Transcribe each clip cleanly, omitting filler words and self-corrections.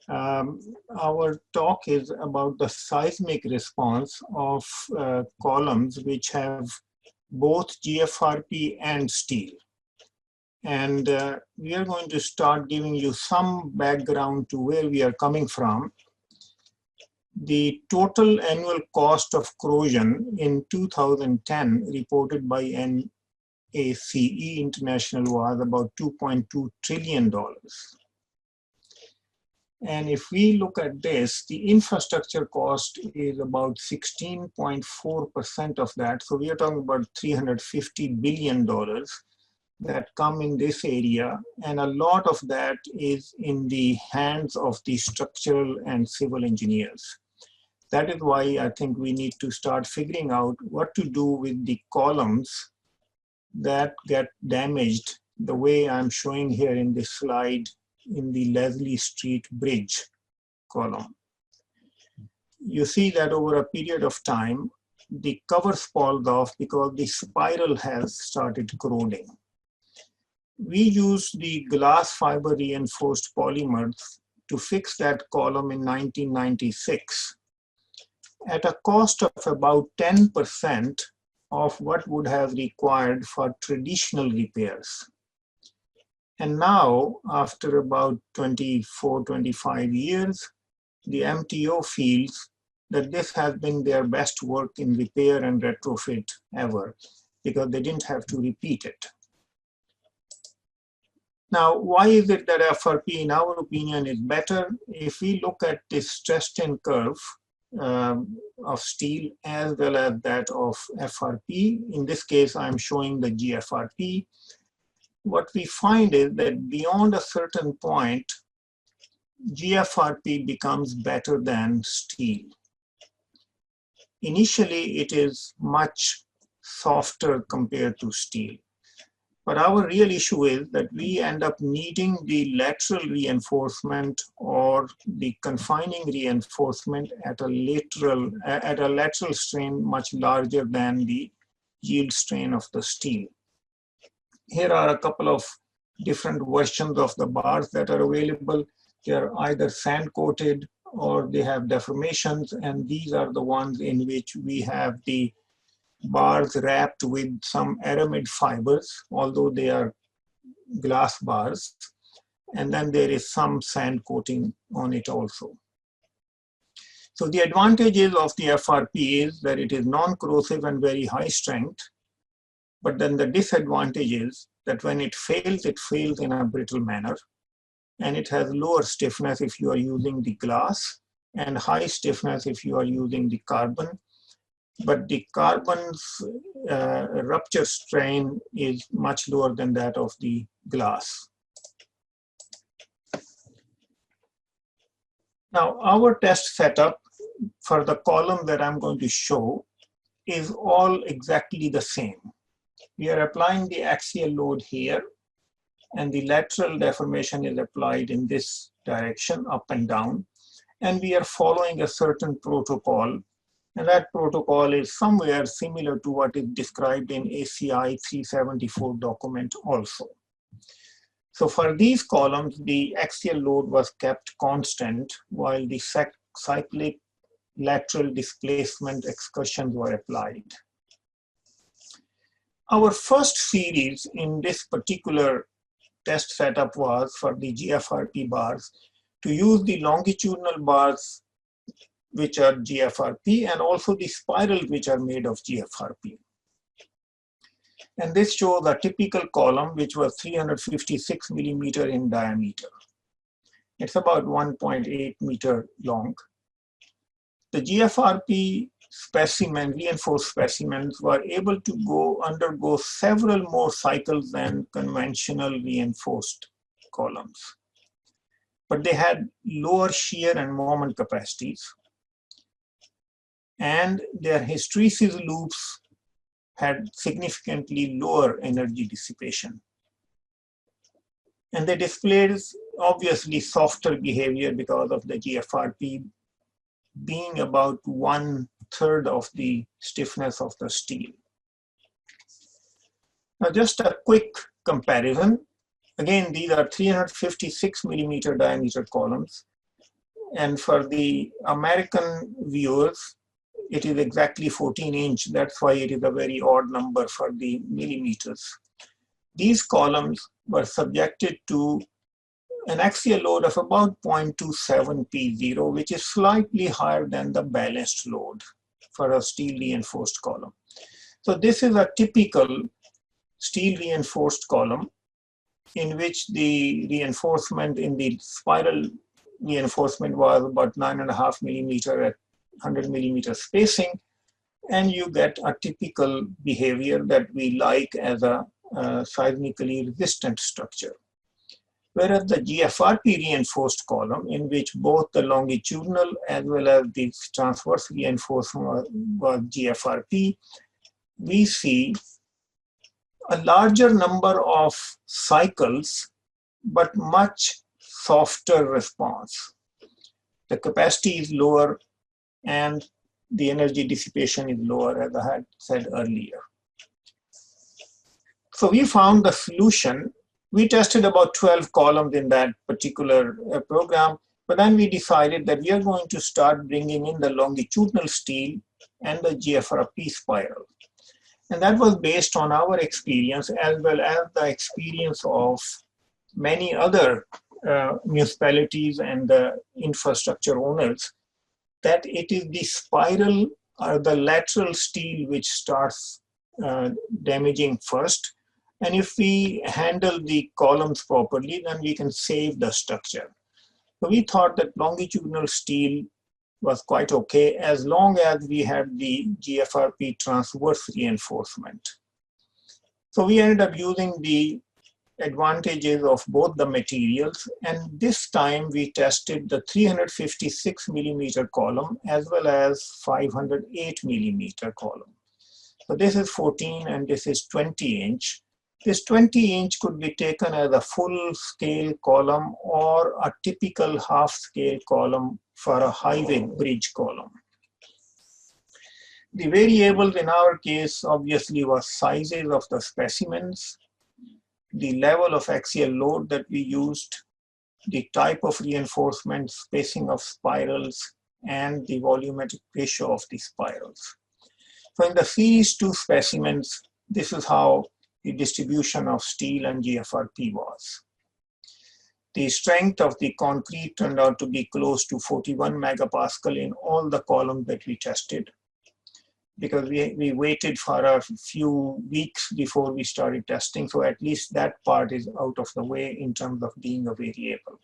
Our talk is about the seismic response of columns which have both GFRP and steel. And we are going to start giving you some background to where we are coming from. The total annual cost of corrosion in 2010 reported by NACE International was about $2.2 trillion. And if we look at this, the infrastructure cost is about 16.4% of that. So we are talking about $350 billion that come in this area. And a lot of that is in the hands of the structural and civil engineers. That is why I think we need to start figuring out what to do with the columns that get damaged the way I'm showing here in this slide in the Leslie Street Bridge column. You see that over a period of time, the cover falls off because the spiral has started corroding. We used the glass fiber reinforced polymers to fix that column in 1996 at a cost of about 10% of what would have required for traditional repairs. And now, after about 24, 25 years, the MTO feels that this has been their best work in repair and retrofit ever, because they didn't have to repeat it. Now, why is it that FRP, in our opinion, is better? If we look at this stress strain curve of steel as well as that of FRP, in this case, I'm showing the GFRP. What we find is that beyond a certain point, GFRP becomes better than steel. Initially, it is much softer compared to steel. But our real issue is that we end up needing the lateral reinforcement or the confining reinforcement at a lateral strain much larger than the yield strain of the steel. Here are a couple of different versions of the bars that are available. They are either sand coated or they have deformations, and these are the ones in which we have the bars wrapped with some aramid fibers, although they are glass bars, and then there is some sand coating on it also. So the advantages of the FRP is that it is non-corrosive and very high strength. But then the disadvantage is that when it fails in a brittle manner, and it has lower stiffness if you are using the glass and high stiffness if you are using the carbon. But the carbon's rupture strain is much lower than that of the glass. Now, our test setup for the column that I'm going to show is all exactly the same. We are applying the axial load here, and the lateral deformation is applied in this direction, up and down. And we are following a certain protocol, and that protocol is somewhere similar to what is described in ACI 374 document also. So for these columns, the axial load was kept constant while the cyclic lateral displacement excursions were applied. Our first series in this particular test setup was for the GFRP bars to use the longitudinal bars which are GFRP and also the spirals which are made of GFRP. And this shows a typical column which was 356 millimeter in diameter. It's about 1.8 meter long. The GFRP specimen, reinforced specimens, were able to undergo several more cycles than conventional reinforced columns. But they had lower shear and moment capacities. And their hysteresis loops had significantly lower energy dissipation. And they displayed obviously softer behavior because of the GFRP being about 1/3 of the stiffness of the steel. Now just a quick comparison. Again, these are 356 millimeter diameter columns. And for the American viewers, it is exactly 14 inch. That's why it is a very odd number for the millimeters. These columns were subjected to an axial load of about 0.27 P0, which is slightly higher than the balanced load for a steel reinforced column. So this is a typical steel reinforced column in which the reinforcement in the spiral reinforcement was about 9.5 millimeter at 100 millimeter spacing, and you get a typical behavior that we like as a seismically resistant structure. Whereas the GFRP reinforced column, in which both the longitudinal as well as the transverse reinforcement was GFRP, we see a larger number of cycles, but much softer response. The capacity is lower and the energy dissipation is lower, as I had said earlier. So we found the solution. We tested about 12 columns in that particular program, but then we decided that we are going to start bringing in the longitudinal steel and the GFRP spiral. And that was based on our experience as well as the experience of many other municipalities and the infrastructure owners, that it is the spiral or the lateral steel which starts damaging first. And if we handle the columns properly, then we can save the structure. So we thought that longitudinal steel was quite okay as long as we had the GFRP transverse reinforcement. So we ended up using the advantages of both the materials, and this time we tested the 356 millimeter column as well as 508 millimeter column. So this is 14 and this is 20 inch. This 20 inch could be taken as a full scale column or a typical half scale column for a highway bridge column. The variables in our case obviously was sizes of the specimens, the level of axial load that we used, the type of reinforcement, spacing of spirals, and the volumetric ratio of the spirals. So in the series 2 specimens, this is how the distribution of steel and GFRP was. The strength of the concrete turned out to be close to 41 megapascal in all the columns that we tested, because we waited for a few weeks before we started testing, so at least that part is out of the way in terms of being a variable.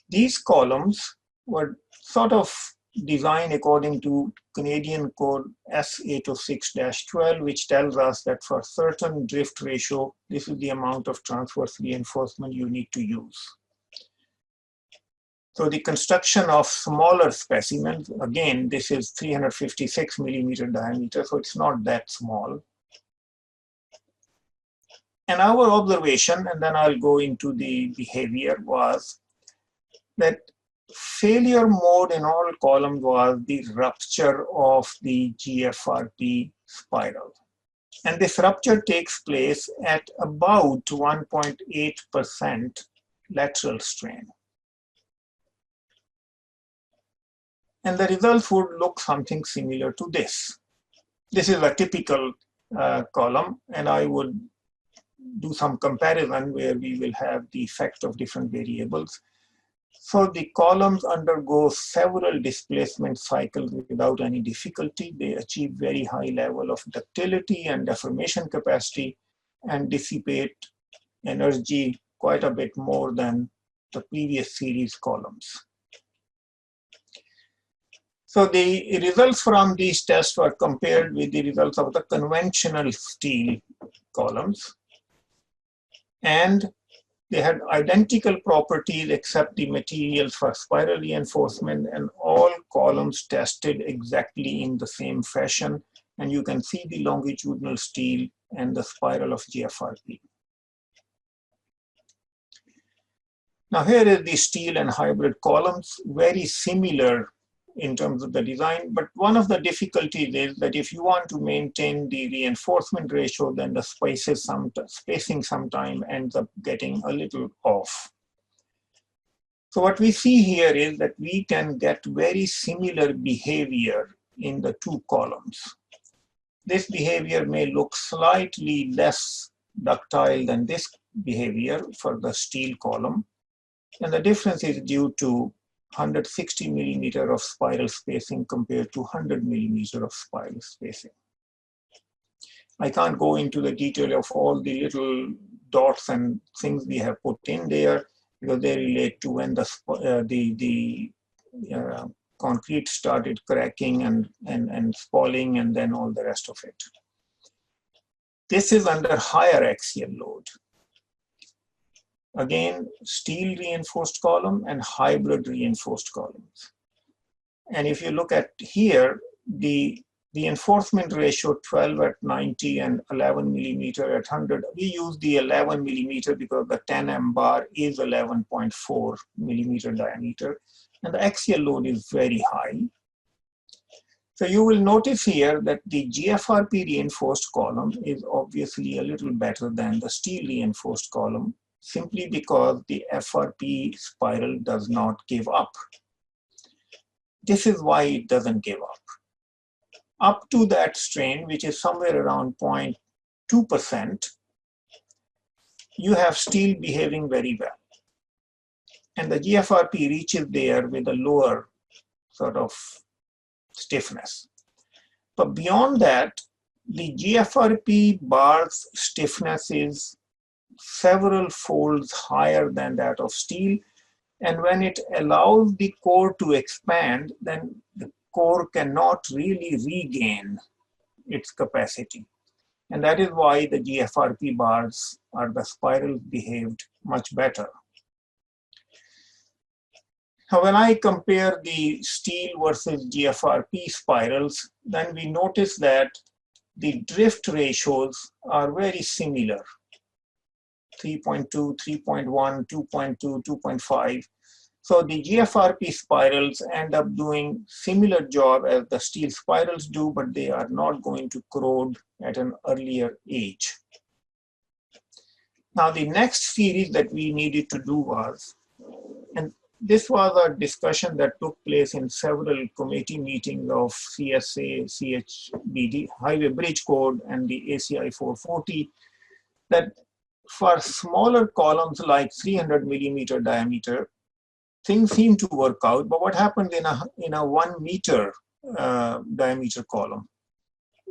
These columns were sort of designed according to Canadian code S806-12, which tells us that for certain drift ratio, this is the amount of transverse reinforcement you need to use. So the construction of smaller specimens, again, this is 356 millimeter diameter, so it's not that small. And our observation, and then I'll go into the behavior, was that failure mode in all columns was the rupture of the GFRP spiral. And this rupture takes place at about 1.8% lateral strain. And the results would look something similar to this. This is a typical column, and I would do some comparison where we will have the effect of different variables. So the columns undergo several displacement cycles without any difficulty. They achieve very high level of ductility and deformation capacity and dissipate energy quite a bit more than the previous series columns. So the results from these tests were compared with the results of the conventional steel columns. And they had identical properties except the materials for spiral reinforcement, and all columns tested exactly in the same fashion. And you can see the longitudinal steel and the spiral of GFRP. Now here is the steel and hybrid columns, very similar in terms of the design, but one of the difficulties is that if you want to maintain the reinforcement ratio, then the spacing sometimes ends up getting a little off. So what we see here is that we can get very similar behavior in the two columns. This behavior may look slightly less ductile than this behavior for the steel column. And the difference is due to 160 millimeter of spiral spacing compared to 100 millimeter of spiral spacing. I can't go into the detail of all the little dots and things we have put in there because they relate to when the concrete started cracking and falling and then all the rest of it. This is under higher axial load. Again, steel reinforced column and hybrid reinforced columns. And if you look at here, the reinforcement ratio 12 at 90 and 11 millimeter at 100. We use the 11 millimeter because the 10M bar is 11.4 millimeter diameter and the axial load is very high. So you will notice here that the GFRP reinforced column is obviously a little better than the steel reinforced column simply because the FRP spiral does not give up. This is why it doesn't give up. Up to that strain, which is somewhere around 0.2%, you have steel behaving very well. And the GFRP reaches there with a lower sort of stiffness. But beyond that, the GFRP bar's stiffness is several folds higher than that of steel. And when it allows the core to expand, then the core cannot really regain its capacity. And that is why the GFRP bars or the spirals behaved much better. Now, when I compare the steel versus GFRP spirals, then we notice that the drift ratios are very similar. 3.2, 3.1, 2.2, 2.5. So the GFRP spirals end up doing similar job as the steel spirals do, but they are not going to corrode at an earlier age. Now the next series that we needed to do was, and this was a discussion that took place in several committee meetings of CSA, CHBD, Highway Bridge Code, and the ACI 440, that for smaller columns like 300 millimeter diameter, things seem to work out. But what happened in a 1 meter diameter column?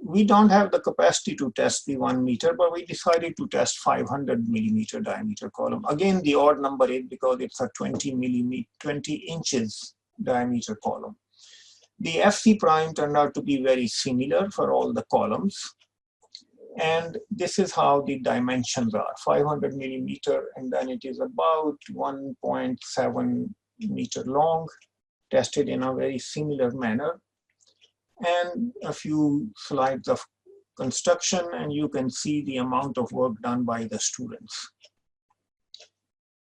We don't have the capacity to test the 1 meter, but we decided to test 500 millimeter diameter column. Again, the odd number is because it's a 20 inches diameter column. The FC prime turned out to be very similar for all the columns. And this is how the dimensions are, 500 millimeter, and then it is about 1.7 meter long, tested in a very similar manner. And a few slides of construction, and you can see the amount of work done by the students.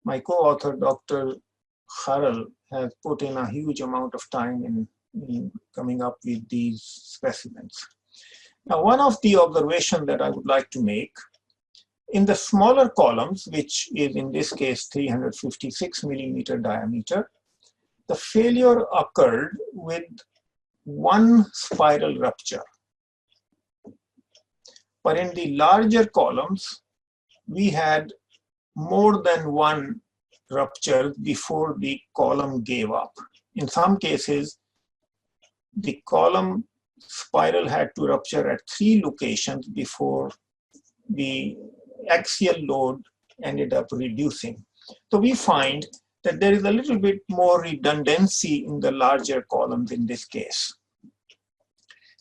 My co-author, Dr. Harel, has put in a huge amount of time in coming up with these specimens. Now, one of the observations that I would like to make, in the smaller columns, which is in this case 356 millimeter diameter, the failure occurred with one spiral rupture. But in the larger columns, we had more than one rupture before the column gave up. In some cases, the column spiral had to rupture at 3 locations before the axial load ended up reducing. So we find that there is a little bit more redundancy in the larger columns in this case.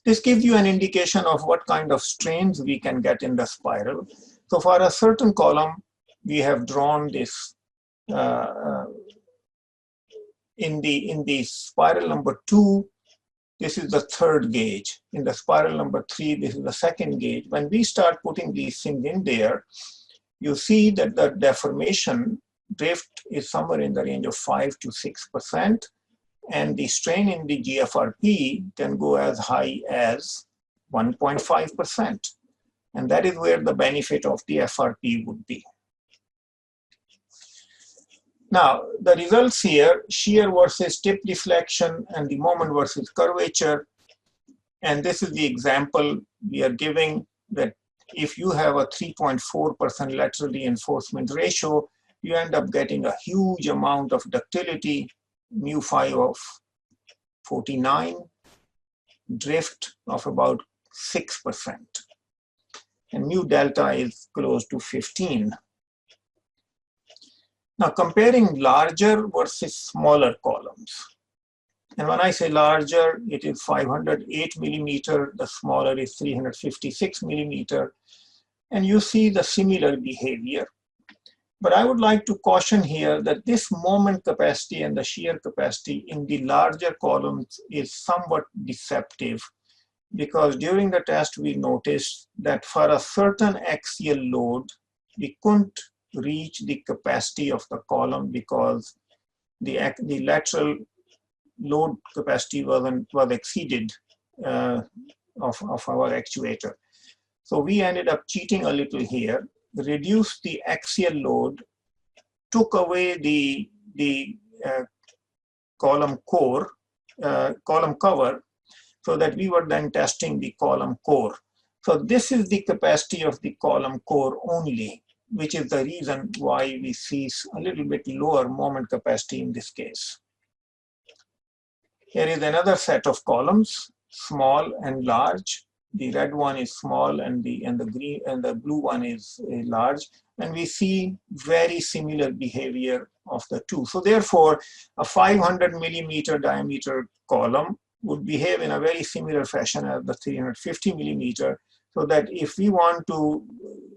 This gives you an indication of what kind of strains we can get in the spiral. So for a certain column, we have drawn this in the spiral number 2. This is the 3rd gauge. In the spiral number 3, this is the 2nd gauge. When we start putting these things in there, you see that the deformation drift is somewhere in the range of 5 to 6%, and the strain in the GFRP can go as high as 1.5%. And that is where the benefit of the FRP would be. Now, the results here, shear versus tip deflection and the moment versus curvature. And this is the example we are giving, that if you have a 3.4% lateral reinforcement ratio, you end up getting a huge amount of ductility, mu phi of 49, drift of about 6%. And mu delta is close to 15. Now, comparing larger versus smaller columns. And when I say larger, it is 508 millimeter, the smaller is 356 millimeter. And you see the similar behavior. But I would like to caution here that this moment capacity and the shear capacity in the larger columns is somewhat deceptive, because during the test we noticed that for a certain axial load, we couldn't reach the capacity of the column because the lateral load capacity was exceeded of our actuator. So we ended up cheating a little here, reduced the axial load, took away the column core, column cover, so that we were then testing the column core. So this is the capacity of the column core only, which is the reason why we see a little bit lower moment capacity in this case. Here is another set of columns, small and large. The red one is small and the green and the blue one is large, and we see very similar behavior of the two. So therefore, a 500 millimeter diameter column would behave in a very similar fashion as the 350 millimeter, so that if we want to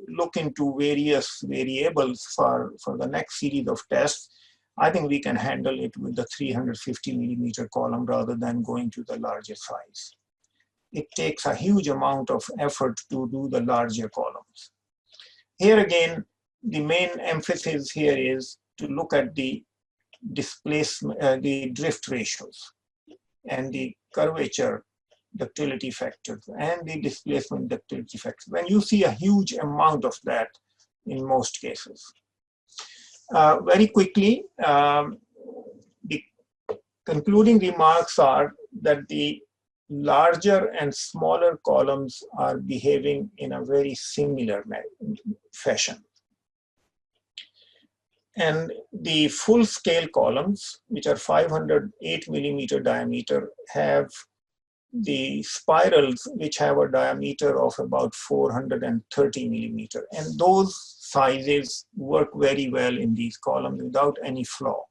look into various variables for the next series of tests, I think we can handle it with the 350 millimeter column rather than going to the larger size. It takes a huge amount of effort to do the larger columns. Here again, the main emphasis here is to look at the displacement, the drift ratios, and the curvature ductility factors, and the displacement ductility factors. When you see a huge amount of that in most cases. Very quickly, the concluding remarks are that the larger and smaller columns are behaving in a very similar fashion. And the full scale columns, which are 508 millimeter diameter, have the spirals which have a diameter of about 430 millimeter. And those sizes work very well in these columns without any flaw.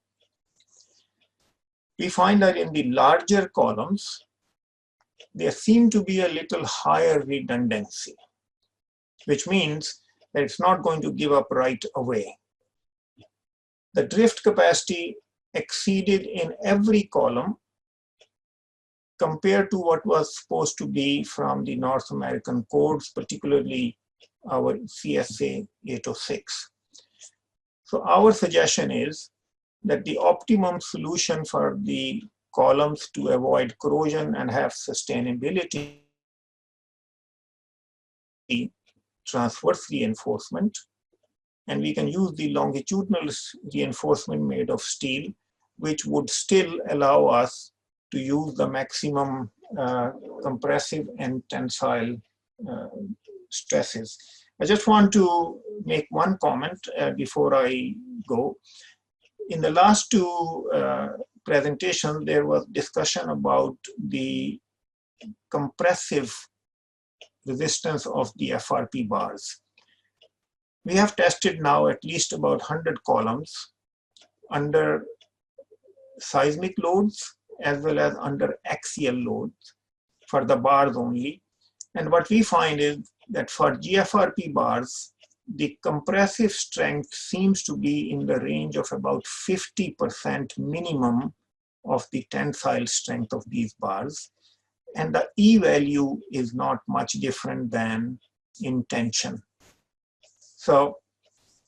We find that in the larger columns, there seem to be a little higher redundancy, which means that it's not going to give up right away. The drift capacity exceeded in every column compared to what was supposed to be from the North American codes, particularly our CSA 806. So our suggestion is that the optimum solution for the columns to avoid corrosion and have sustainability, transverse reinforcement, and we can use the longitudinal reinforcement made of steel, which would still allow us to use the maximum compressive and tensile stresses. I just want to make one comment before I go. In the last two presentations, there was discussion about the compressive resistance of the FRP bars. We have tested now at least about 100 columns under seismic loads as well as under axial loads for the bars only. And what we find is that for GFRP bars, the compressive strength seems to be in the range of about 50% minimum of the tensile strength of these bars. And the E value is not much different than in tension. So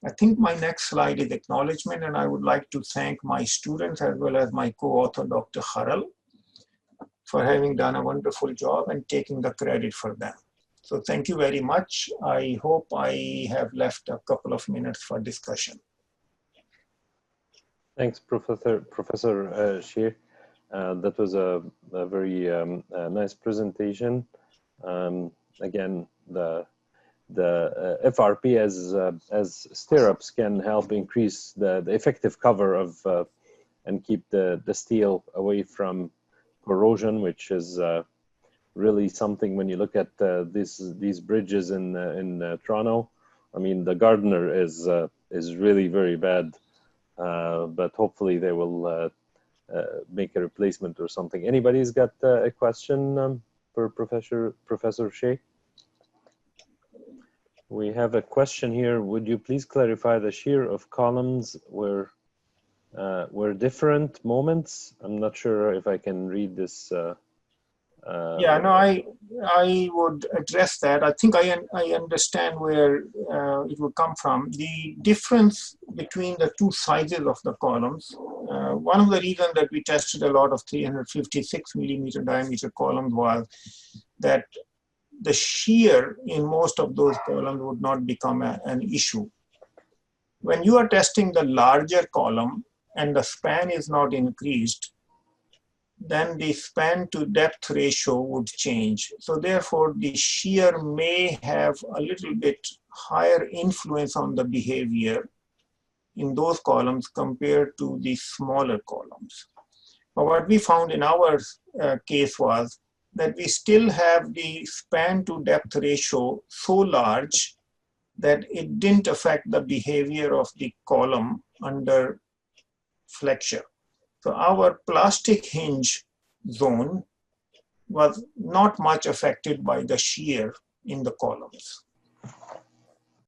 I think my next slide is acknowledgement, and I would like to thank my students as well as my co-author, Dr. Haral, for having done a wonderful job and taking the credit for them. So thank you very much. I hope I have left a couple of minutes for discussion. Thanks, Professor Sheikh. That was a very nice presentation. Again, the FRP as stirrups can help increase the effective cover of and keep the steel away from corrosion, which is really something when you look at these bridges in Toronto. I mean, the Gardner is really very bad, but hopefully they will make a replacement or something. Anybody's got a question for Professor Sheikh? We have a question here. Would you please clarify the shear of columns were different moments? I'm not sure if I can read this. Yeah, no, I would address that. I think I understand where it would come from. The difference between the two sizes of the columns, one of the reasons that we tested a lot of 356 millimeter diameter columns was that the shear in most of those columns would not become an issue. When you are testing the larger column and the span is not increased, then the span to depth ratio would change. So therefore, the shear may have a little bit higher influence on the behavior in those columns compared to the smaller columns. But what we found in our case was that we still have the span to depth ratio so large that it didn't affect the behavior of the column under flexure. So our plastic hinge zone was not much affected by the shear in the columns.